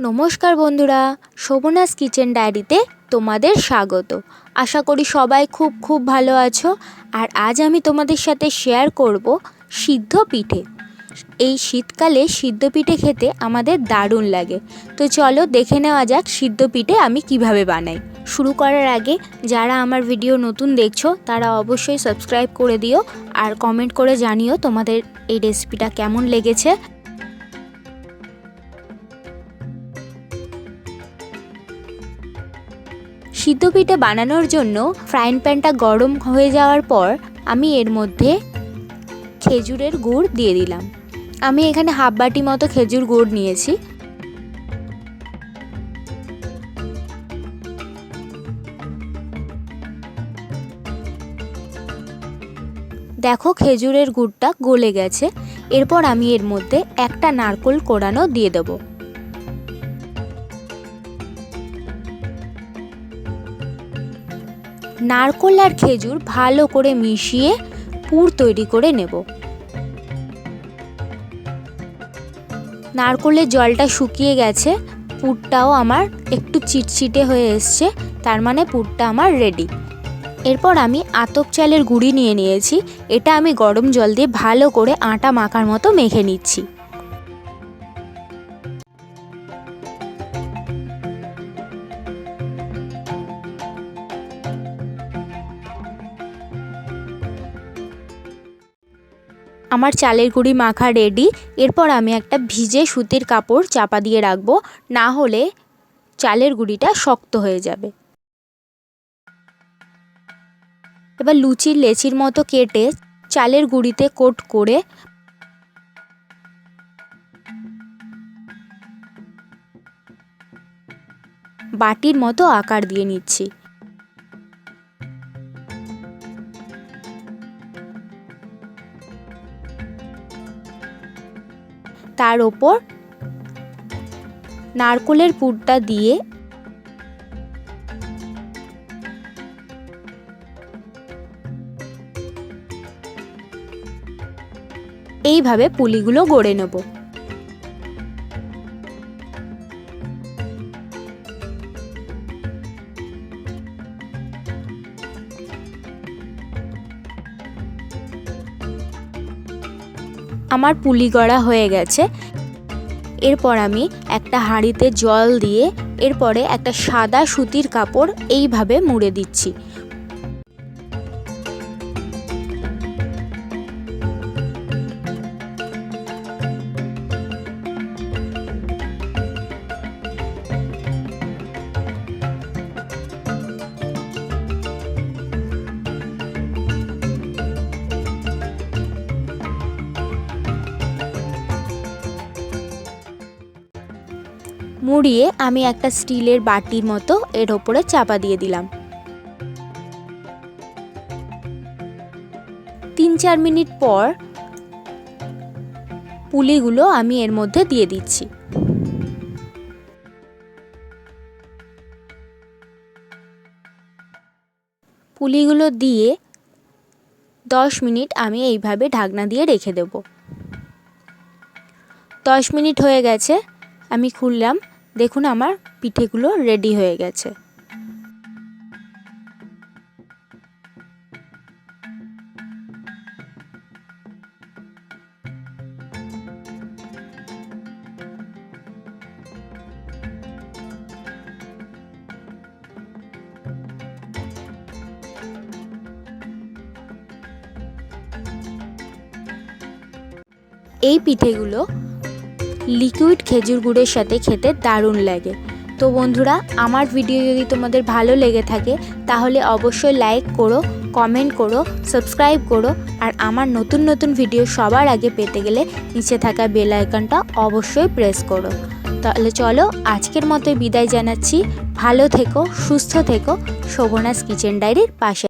নমস্কার বন্ধুরা, শোভনাস কিচেন ডায়েরিতে তোমাদের স্বাগত। আশা করি সবাই খুব ভালো আছো। আর আজ আমি তোমাদের সাথে শেয়ার করব সিদ্ধ পিঠে। এই শীতকালে সিদ্ধ পিঠে খেতে আমাদের দারুণ লাগে। তো চলো দেখে নেওয়া যাক সিদ্ধ পিঠে আমি কিভাবে বানাই। শুরু করার আগে যারা আমার ভিডিও নতুন দেখছো তারা অবশ্যই সাবস্ক্রাইব করে দিও আর কমেন্ট করে জানিও তোমাদের এই রেসিপিটা কেমন লেগেছে। সিদ্ধ পিঠে বানানোর জন্য ফ্রাইং প্যানটা গরম হয়ে যাওয়ার পর আমি এর মধ্যে খেজুরের গুড় দিয়ে দিলাম। আমি এখানে হাফ বাটি মতো খেজুর গুড় নিয়েছি। দেখো খেজুরের গুড়টা গলে গেছে। এরপর আমি এর মধ্যে একটা নারকেল কোড়ানো দিয়ে দেবো। নারকেল আর খেজুর ভালো করে মিশিয়ে পুর তৈরি করে নেব। নারকেলের জলটা শুকিয়ে গেছে, পুরটাও আমার একটু চিটচিটে হয়ে এসছে, তার মানে পুরটা আমার রেডি। এরপর আমি আতপ চালের গুঁড়ি নিয়ে নিয়েছি। এটা আমি গরম জল দিয়ে ভালো করে আটা মাখার মতো মেখে নিচ্ছি। আমার চালের গুঁড়ি মাখা রেডি। এরপর আমি একটা ভিজে সুতির কাপড় চাপা দিয়ে রাখবো, না হলে চালের গুঁড়িটা শক্ত হয়ে যাবে। এবার লুচির লেচির মতো কেটে চালের গুঁড়িতে কোট করে বাটির মতো আকার দিয়ে নিচ্ছি। তার ওপর নারকেলের পুরটা দিয়ে এইভাবে পুলিগুলো গড়ে নেব। আমার পুলি গড়া হয়ে গেছে। এরপর আমি একটা হাঁড়িতে জল দিয়ে এরপরে একটা সাদা সুতির কাপড় এইভাবে মুড়ে দিচ্ছি। মুড়িয়ে আমি একটা স্টিলের বাটির মতো এর ওপরে চাপা দিয়ে দিলাম। 3-4 মিনিট পর পুলিগুলো আমি এর মধ্যে দিয়ে দিচ্ছি। পুলিগুলো দিয়ে 10 মিনিট আমি এইভাবে ঢাকনা দিয়ে রেখে দেব। 10 মিনিট হয়ে গেছে, আমি খুললাম। দেখুন আমার পিঠেগুলো রেডি হয়ে গেছে। এই পিঠেগুলো লিকুইড খেজুর গুড়ের সাথে খেতে দারুণ লাগে। তো বন্ধুরা, আমার ভিডিও যদি তোমাদের ভালো লেগে থাকে তাহলে অবশ্যই লাইক করো, কমেন্ট করো, সাবস্ক্রাইব করো। আর আমার নতুন ভিডিও সবার আগে পেতে গেলে নিচে থাকা বেল আইকনটা অবশ্যই প্রেস করো। তাহলে চলো আজকের মতোই বিদায় জানাচ্ছি। ভালো থেকো, সুস্থ থেকো, শোভনাস কিচেন ডায়েরির পাশে।